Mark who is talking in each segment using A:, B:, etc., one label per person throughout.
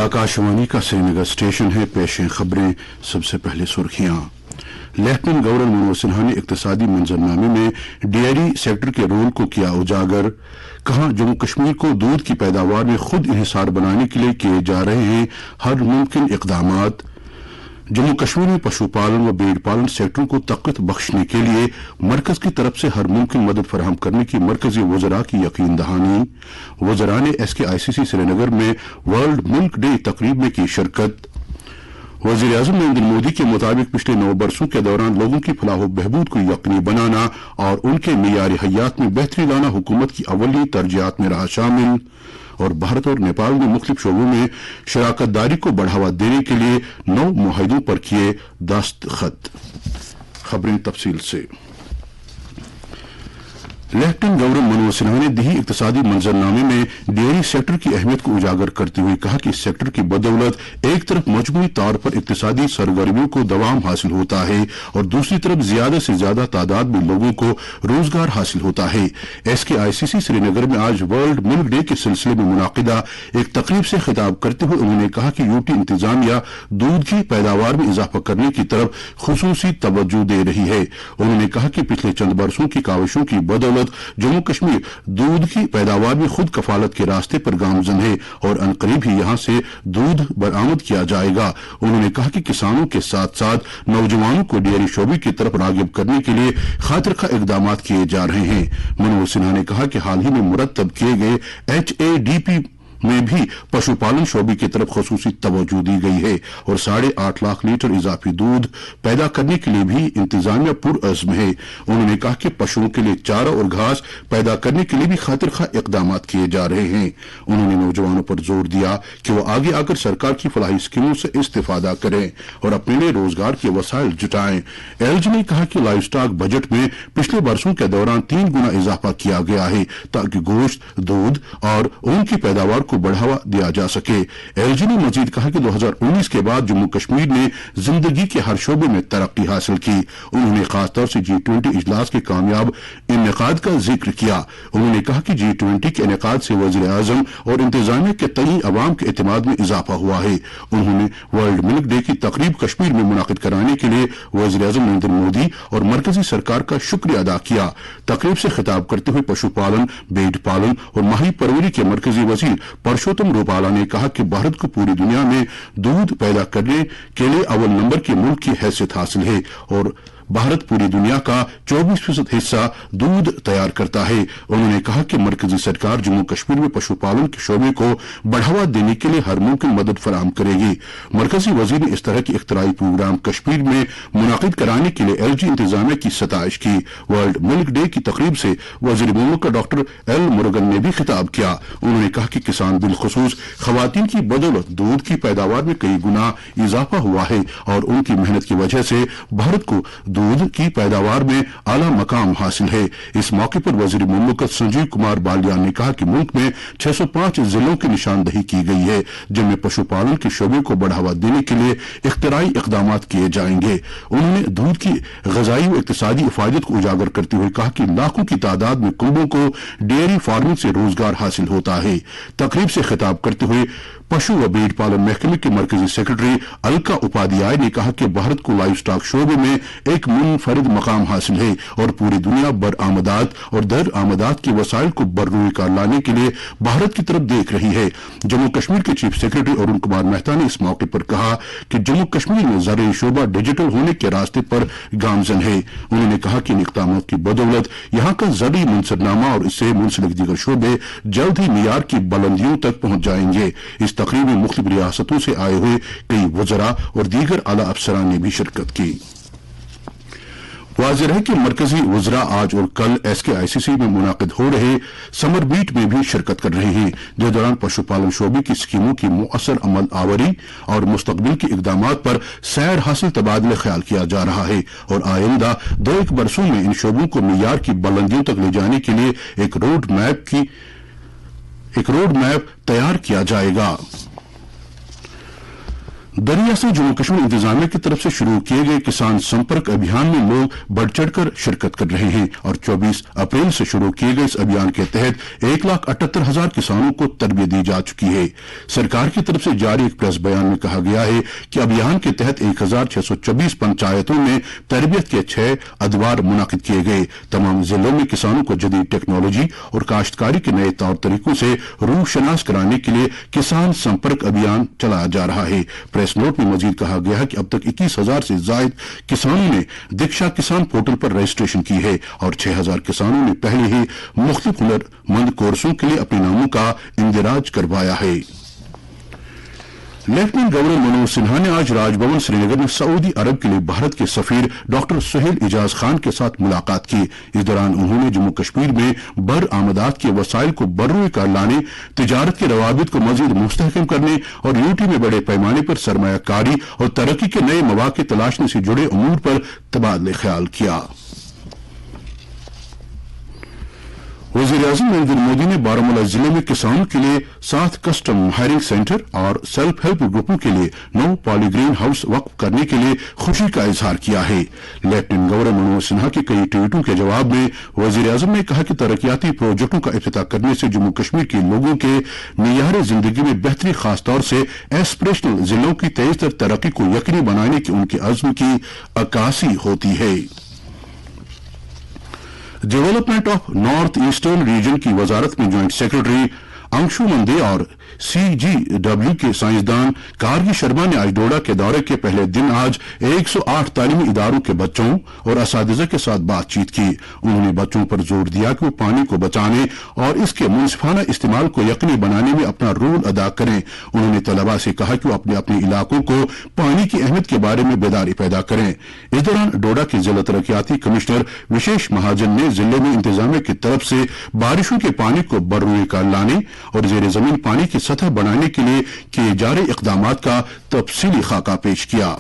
A: आकाशवाणी का श्रीनगर स्टेशन है। पेश हैं खबरें। सबसे पहले सुर्खियां। लेफ्टिनेंट गवर्नर मनोहर सिन्हा ने इक्तिसादी मंजरनामे में डेयरी सेक्टर के रोल को किया उजागर। कहा, जम्मू कश्मीर को दूध की पैदावार में खुद इन्हिसार बनाने के लिए किए जा रहे हैं हर मुमकिन इकदामात। जम्मू कश्मीर में पशुपालन व भेड़ पालन सेक्टरों को तक़वियत बख्शने के लिए मरकज की तरफ से हर मुमकिन मदद फराहम करने की मरकजी वज़रा की यकीन दहानी। वज़रा ने SKICC श्रीनगर में वर्ल्ड मिल्क डे तकरीब में की शिरकत। वज़ीर आज़म नरेंद्र मोदी के मुताबिक पिछले 9 बरसों के दौरान लोगों की फलाह व बहबूद को यकीनी बनाना और उनके मियार हयात में बेहतरी लाना हुकूमत की अव्वली तरजीहात में रहा शामिल। और भारत और नेपाल ने मुख्तलिफ शोबों में शराकत दारी को बढ़ावा देने के लिए 9 मुआहिदों पर किए दस्तखत। खबरें तफसील से। लेफ्टिनेंट गवर्नर मनोहर सिन्हा ने दिही इक्तिसादी मंजरनामे में डेयरी सेक्टर की अहमियत को उजागर करते हुए कहा कि इस सेक्टर की बदौलत एक तरफ मजमूई तौर पर इक्तिसादी सरगर्मियों को दवाम हासिल होता है और दूसरी तरफ ज्यादा से ज्यादा तादाद में लोगों को रोजगार हासिल होता है। SKICC श्रीनगर में आज वर्ल्ड मिल्क डे के सिलसिले में मुनाकिदा एक तकरीब से खिताब करते हुए उन्होंने कहा कि यूटी इंतजामिया दूध की पैदावार में इजाफा करने की तरफ खुसूसी तवज्जो दे रही है। उन्होंने कहा कि पिछले चंद बरसों की काविशों की बदौलत जम्मू कश्मीर दूध की पैदावार में खुद कफालत के रास्ते पर गामजन है और अनकरीब ही यहां से दूध बरामद किया जाएगा। उन्होंने कहा कि किसानों के साथ साथ नौजवानों को डेयरी शोबे की तरफ रागिब करने के लिए खातिर-खा इकदाम किए जा रहे हैं। मनोहर सिन्हा ने कहा कि हाल ही में मुरतब किए गए HADP में भी पशुपालन शोबे की तरफ खसूसी तवज्जो दी गई है और 8.5 लाख लीटर इजाफी दूध पैदा करने के लिए भी इंतजामिया पुरअज़्म है। उन्होंने कहा कि पशुओं के लिए चारा और घास पैदा करने के लिए भी खातिर-खा इकदाम किए जा रहे हैं। उन्होंने नौजवानों पर जोर दिया कि वो आगे आकर सरकार की फलाही स्कीमों से इस्तिफादा करें और अपने लिए रोजगार के वसाइल जुटाएं। LG ने कहा कि लाइव स्टॉक बजट में पिछले बरसों के दौरान 3 गुना इजाफा किया गया है ताकि गोश्त, दूध और ऊन की पैदावार को बढ़ावा दिया जा सके। LG ने मजीद कहा कि 2019 के बाद जम्मू कश्मीर ने जिंदगी के हर शोबे में तरक्की हासिल की। उन्होंने खासतौर से G20 इजलास के कामयाब इनेकाद का जिक्र किया। उन्होंने कहा कि G20 के इनेकाद से वज़ीर आज़म और इंतजामिया के तई अवाम के एतमाद में इजाफा हुआ है। उन्होंने वर्ल्ड मिल्क डे की तकरीब कश्मीर में मुनाकिद कराने के लिए वज़ीर आज़म नरेंद्र मोदी और मरकजी सरकार का शुक्रिया अदा किया। तकरीब से खिताब करते हुए पशुपालन, भेड़ पालन और माही परवरी के मरकजी वजीर परशोत्तम रूपाला ने कहा कि भारत को पूरी दुनिया में दूध पैदा करने के लिए अव्वल नंबर के मुल्क की हैसियत हासिल है और भारत पूरी दुनिया का 24% हिस्सा दूध तैयार करता है। उन्होंने कहा कि मरकजी सरकार जम्मू कश्मीर में पशुपालन के शोबे को बढ़ावा देने के लिए हर मुमकिन मदद फराहम करेगी। मरकजी वजीर ने इस तरह के इख्तराई प्रोग्राम कश्मीर में मुनाकिद कराने के लिए LG इंतजामिया की सताइश की। वर्ल्ड मिल्क डे की तकरीब से वजीर मुल्क डॉक्टर L मुरुगन ने भी खिताब किया। उन्होंने कहा कि किसान बिलखुसूस खवातीन की बदौलत दूध की पैदावार में कई गुना इजाफा हुआ है और उनकी मेहनत की वजह से भारत को दूध की पैदावार में आला मकाम हासिल है। इस मौके पर वजीर मुमलिकत संजीव कुमार बालियान ने कहा कि मुल्क में 605 जिलों की निशानदही की गई है जिनमें पशुपालन के शोबे को बढ़ावा देने के लिए इख्तराई इकदाम किए जाएंगे। उन्होंने दूध की गजाई व इक्तिसादी इफादत को उजागर करते हुए कहा कि लाखों की तादाद में कुंबों को डेयरी फार्मिंग से रोजगार हासिल होता है। तकरीब से खिताब करते हुए पशु व भेड़ पालन महकमे के मरकजी सेक्रेटरी अलका उपाध्याय ने कहा कि भारत को लाइव स्टॉक शोबे में एक मुनफरिद मकाम हासिल है और पूरी दुनिया बरआमदात और दर आमदात के वसाइल को बर्रुई कार लाने के लिए भारत की तरफ देख रही है। जम्मू कश्मीर के चीफ सेक्रेटरी अरुण कुमार मेहता ने इस मौके पर कहा कि जम्मू कश्मीर में ज़राई शोबा डिजिटल होने के रास्ते पर गामजन है। उन्होंने कहा कि इन इक़दामों की बदौलत यहाँ का ज़राई मंसरनामा और इससे मुंसलिक दीगर शोबे जल्द ही मियार की बुलंदियों तक पहुंच जाएंगे। इस तकरीब में मुख्तलिफ रियासतों से आए हुए कई वज़रा और दीगर आला अफसरान ने भी शिरकत की। वाज़ेह है कि मरकजी वज़रा आज और कल SKICC में मुनाकिद हो रहे समर मीट में भी शिरकत कर रहे हैं, जिस दौरान पशुपालन शोबे की स्कीमों की मुअस्सर अमल आवरी और मुस्तकबिल के इक़दामात पर सैर हासिल तबादले ख्याल किया जा रहा है और आइंदा 2-1 बरसों में इन शोबों को मियार की बुलंदियों तक ले जाने के लिए एक रोड मैप तैयार किया जाएगा। दरियासर जम्मू कश्मीर इंतजामिया की तरफ से शुरू किए गए किसान संपर्क अभियान में लोग बढ़ चढ़कर शिरकत कर रहे हैं और 24 अप्रैल से शुरू किए गए इस अभियान के तहत 1,78,000 किसानों को तरबियत दी जा चुकी है। सरकार की तरफ से जारी एक प्रेस बयान में कहा गया है कि अभियान के तहत 1,624 पंचायतों में तरबियत के 6 अदवार मुनाकिद किए गए। तमाम जिलों में किसानों को जदीद टेक्नोलॉजी और काश्तकारी के नए तौर तरीकों से रूशनास कराने के लिए किसान संपर्क अभियान चलाया जा रहा है। प्रेस नोट में मजीद कहा गया है कि अब तक 21,000 से जायद किसानों ने दीक्षा किसान पोर्टल पर रजिस्ट्रेशन की है और 6,000 किसानों ने पहले ही मुख्तलिफ हुनरमंद कोर्सों के लिए अपने नामों का इंदिराज करवाया है। लेफ्टिनेंट गवर्नर मनोज सिन्हा ने आज राजभवन श्रीनगर में सऊदी अरब के लिए भारत के सफीर डॉक्टर सुहेल इजाज खान के साथ मुलाकात की। इस दौरान उन्होंने जम्मू कश्मीर में बरआमदात के वसाइल को बर्रोए कार लाने, तिजारत के रवाबित को मजीद मुस्तहकम करने और यूटी में बड़े पैमाने पर सरमायाकारी और तरक्की के नए मौके तलाशने से जुड़े अमूर पर तबादले ख्याल किया। वज़ीर-ए-आज़म नरेंद्र मोदी ने बारामूला जिले में किसानों के लिए 7 कस्टम हायरिंग सेंटर और सेल्फ हेल्प ग्रुपों के लिए 9 पॉलीग्रीन हाउस वक्फ करने के लिए खुशी का इजहार किया है। लेफ्टिनेंट गवर्नर मनोज सिन्हा के कई ट्वीटों के जवाब में वज़ीर-ए-आज़म ने कहा कि तरक्याती प्रोजेक्टों का इफ्तिताह करने से जम्मू कश्मीर के लोगों के मियार जिंदगी में बेहतरी, खासतौर से एस्पिरेशनल जिलों की तेज तर तरक्की को यकीनी बनाने के उनके अज़्म की अक्कासी होती है। Development of north eastern region की वजारत में ज्वाइंट सेक्रेटरी अंशु मंदे और CGW के साइंसदान कारगी शर्मा ने आज डोडा के दौरे के पहले दिन आज 108 तालीमी इदारों के बच्चों और असातिज़ा के साथ बातचीत की। उन्होंने बच्चों पर जोर दिया कि वो पानी को बचाने और इसके मुनसिफाना इस्तेमाल को यकीनी बनाने में अपना रोल अदा करें। उन्होंने तलबा से कहा कि वो अपने अपने इलाकों को पानी की अहमियत के बारे में बेदारी पैदा करें। इस दौरान डोडा के जिला तरक्याती कमिश्नर विशेष महाजन ने जिले में इंतजामिया की तरफ से बारिशों के पानी को बर्रोए कार लाने और जेर जमीन पानी की सतह बढ़ाने के लिए किए जा रहे इक़दामात का तफसीली खाका पेश किया।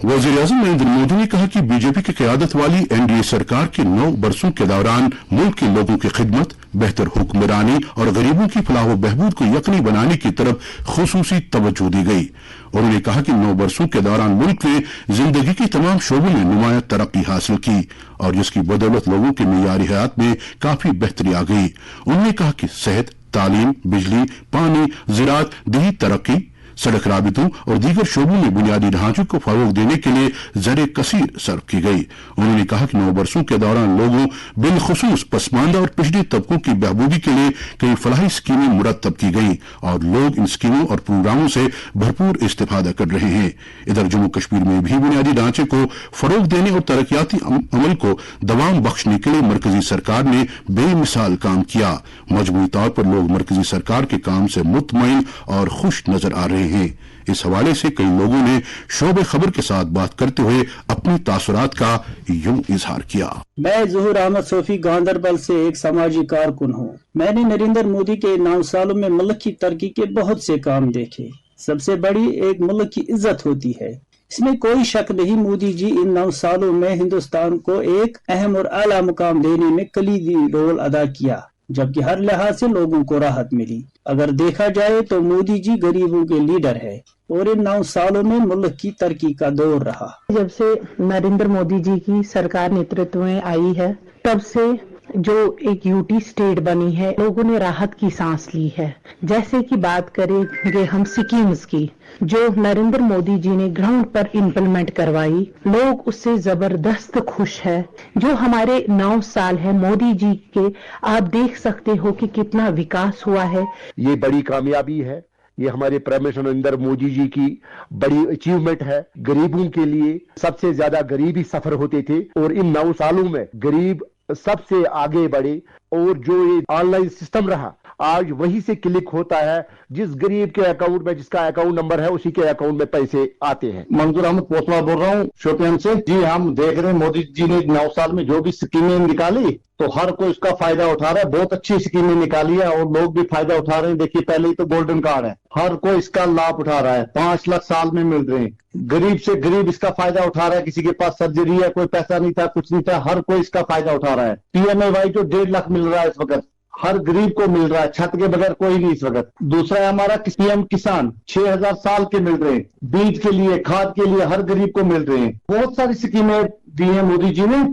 A: वज़ीर-ए-आज़म नरेंद्र मोदी ने कहा कि बीजेपी की क़यादत वाली एनडीए सरकार के 9 बरसों के दौरान मुल्क के लोगों की खिदमत, बेहतर हुक्मरानी और गरीबों की फलाह व बहबूद को यकीनी बनाने की तरफ खुसूसी तवज्जो दी गई। उन्होंने कहा कि 9 बरसों के दौरान मुल्क ने जिंदगी की तमाम शोबों में नुमायां तरक्की हासिल की और जिसकी बदौलत लोगों के मियारी हयात में काफी बेहतरी आ गई। उन्होंने कहा कि सेहत, तालीम, बिजली, पानी, ज़राअत, देही तरक्की, सड़क राबितों और दीगर शोबों में बुनियादी ढांचों को फरोग देने के लिए ज़र कसीर सर्फ की गई। उन्होंने कहा कि 9 वर्षों के दौरान लोगों, बिलखुसूस पसमानदा और पिछड़े तबकों की बहबूदी के लिए कई फलाही स्कीमें मुरतब की गई और लोग इन स्कीमों और प्रोग्रामों से भरपूर इस्तेफादा कर रहे हैं। इधर जम्मू कश्मीर में भी बुनियादी ढांचे को फरोग देने और तरक्याती अमल को दवाम बख्शने के लिए मरकजी सरकार ने बेमिसाल काम किया। मजमूई तौर पर लोग मरकजी सरकार के काम से मुतमईन और खुश नजर आ रहे हैं। इस हवाले से कई लोगों ने शोबे खबर के साथ बात करते हुए अपनी तासुरात का यूं इजहार किया।
B: मैं ज़ुहूर अहमद सोफी गांधरबल से एक समाजी कारकुन हूँ। मैंने नरेंद्र मोदी के 9 सालों में मुल्क की तरक्की के बहुत से काम देखे। सबसे बड़ी एक मुल्क की इज्जत होती है, इसमें कोई शक नहीं। मोदी जी इन 9 सालों में हिंदुस्तान को एक अहम और आला मुकाम देने में कलीदी रोल अदा किया, जबकि हर लिहाज से लोगों को राहत मिली। अगर देखा जाए तो मोदी जी गरीबों के लीडर है और इन 9 सालों में मुल्क की तरक्की का दौर रहा।
C: जब से नरेंद्र मोदी जी की सरकार नेतृत्व में आई है, तब से जो एक यूटी स्टेट बनी है, लोगों ने राहत की सांस ली है। जैसे कि बात करेंगे हम स्कीम्स की, जो नरेंद्र मोदी जी ने ग्राउंड पर इम्प्लीमेंट करवाई, लोग उससे जबरदस्त खुश है। जो हमारे 9 साल है मोदी जी के, आप देख सकते हो कि कितना विकास हुआ है।
D: ये बड़ी कामयाबी है, ये हमारे प्राइम मिनिस्टर नरेंद्र मोदी जी की बड़ी अचीवमेंट है। गरीबों के लिए सबसे ज्यादा गरीबी सफर होते थे और इन 9 सालों में गरीब सबसे आगे बढ़े और जो ये ऑनलाइन सिस्टम रहा, आज वही से क्लिक होता है। जिस गरीब के अकाउंट में जिसका अकाउंट नंबर है, उसी के अकाउंट में पैसे आते हैं।
E: मंजूर अहमद पोतला बोल रहा हूँ शोपियान से। जी, हम देख रहे हैं मोदी जी ने 9 साल में जो भी स्कीमें निकाली, तो हर कोई इसका फायदा उठा रहा है। बहुत अच्छी स्कीमें निकाली है और लोग भी फायदा उठा रहे हैं। देखिए, पहले ही तो गोल्डन कार्ड है, हर कोई इसका लाभ उठा रहा है। 5 लाख साल में मिल रहे हैं। गरीब से गरीब इसका फायदा उठा रहा है। किसी के पास सर्जरी है, कोई पैसा नहीं था, कुछ नहीं था, हर कोई इसका फायदा उठा रहा है। PMAY जो 1.5 लाख मिल रहा है इस वक्त, हर गरीब को मिल रहा है, छत के बगैर कोई नहीं इस वक्त। दूसरा है हमारा पीएम किसान 6,000 साल के मिल रहे हैं, बीज के लिए खाद के लिए हर गरीब को मिल रहे हैं। बहुत सारी स्कीमें दी हैं मोदी जी ने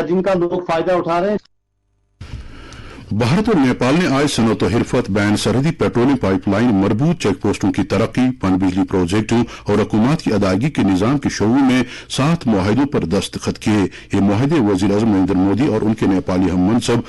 E: जिनका लोग फायदा उठा रहे हैं।
A: भारत और नेपाल ने आज सनअत हिरफत बैन, सरहदी पेट्रोलियम पाइपलाइन, मरबूत चेक पोस्टों की तरक्की, पनबिजली प्रोजेक्टों और हुकूमत की अदायगी के निजाम के शोबों में 7 मुआहिदों पर दस्तखत किए। ये मुआहिदे वजीर आज़म नरेंद्र मोदी और उनके नेपाली हम मनसब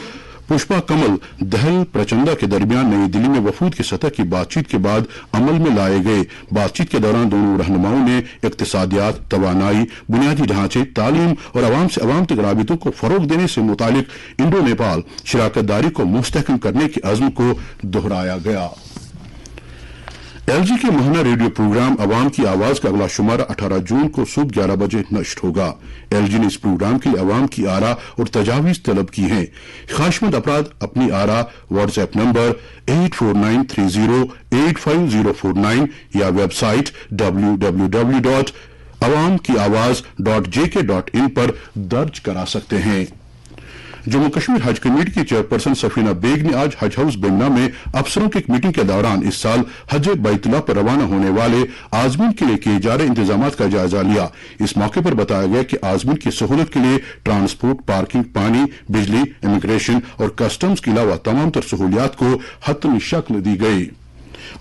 A: पुष्पा कमल दहल प्रचंडा के दरमियान नई दिल्ली में वफूद की सतह की बातचीत के बाद अमल में लाए गए। बातचीत के दौरान दोनों रहनुमाओं ने इक्तिसादियात, तवानाई, बुनियादी ढांचे, तालीम और अवाम से अवाम तक राबितों को फरोग देने से मुतालिक इंडो नेपाल शराकतदारी को मुस्तहकम करने के अज़्म को दोहराया गया। एलजी के महाना रेडियो प्रोग्राम अवाम की आवाज का अगला शुमारा 18 जून को सुबह 11 बजे नश्र होगा। एलजी ने इस प्रोग्राम के लिए अवाम की आरा और तजावीज तलब की हैं। ख्वाहिशमंद अफराद अपनी आरा व्हाट्सएप नंबर 8493085049 या वेबसाइट www.awamkiawaz.jk.in पर दर्ज करा सकते हैं। जम्मू कश्मीर हज कमेटी की चेयरपर्सन सफीना बेग ने आज हज हाउस बेगना में अफसरों की एक मीटिंग के दौरान इस साल हज बैतुल्लाह पर रवाना होने वाले आजमीन के लिए किए जा रहे इंतजाम का जायजा लिया। इस मौके पर बताया गया कि आजमीन की सहूलत के लिए ट्रांसपोर्ट, पार्किंग, पानी, बिजली, इमिग्रेशन और कस्टम्स के अलावा तमाम तर सहूलियात को हतमी शक्ल दी गई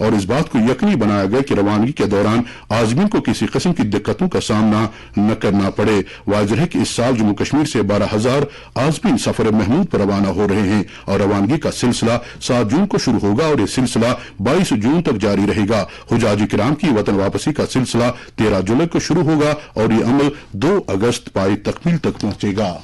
A: और इस बात को यकीनी बनाया गया कि रवानगी के दौरान आजमीन को किसी किस्म की दिक्कतों का सामना न करना पड़े। वाज़ेह है कि इस साल जम्मू कश्मीर से 12,000 आजमीन सफर महमूद पर रवाना हो रहे हैं और रवानगी का सिलसिला 7 जून को शुरू होगा और यह सिलसिला 22 जून तक जारी रहेगा। हुजाजी किराम की वतन वापसी का सिलसिला 13 जुलाई को शुरू होगा और यह अमल 2 अगस्त पाई तकमील तक पहुंचेगा।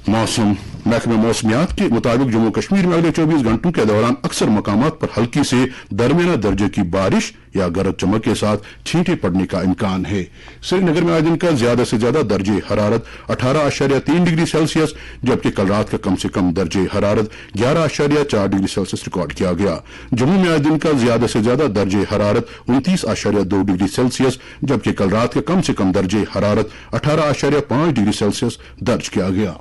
A: मौसम महकमे मौसमियात के मुताबिक जम्मू कश्मीर में अगले 24 घंटों के दौरान अक्सर मकामात पर हल्की से दरमियाना दर्जे की बारिश या गरज चमक के साथ छींटे पड़ने का इम्कान है। श्रीनगर में आज दिन का ज्यादा से ज्यादा दर्जे हरारत 18.3 डिग्री सेल्सियस जबकि कल रात का कम से कम दर्जे हरारत 11.4 डिग्री सेल्सियस रिकॉर्ड किया गया। जम्मू में आज दिन का ज्यादा से ज्यादा दर्जे हरारत 29.2 डिग्री सेल्सियस जबकि कल रात का कम से कम दर्जे हरारत 18.5 डिग्री सेल्सियस दर्ज किया गया।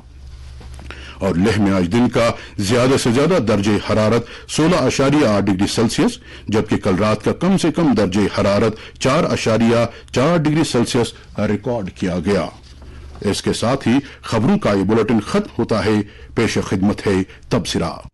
A: और लेह में आज दिन का ज्यादा से ज्यादा दर्जे हरारत 16.8 डिग्री सेल्सियस जबकि कल रात का कम से कम दर्जे हरारत 4.4 डिग्री सेल्सियस रिकॉर्ड किया गया। इसके साथ ही खबरों का ये बुलेटिन खत्म होता है। पेश खिदमत है तबसरा।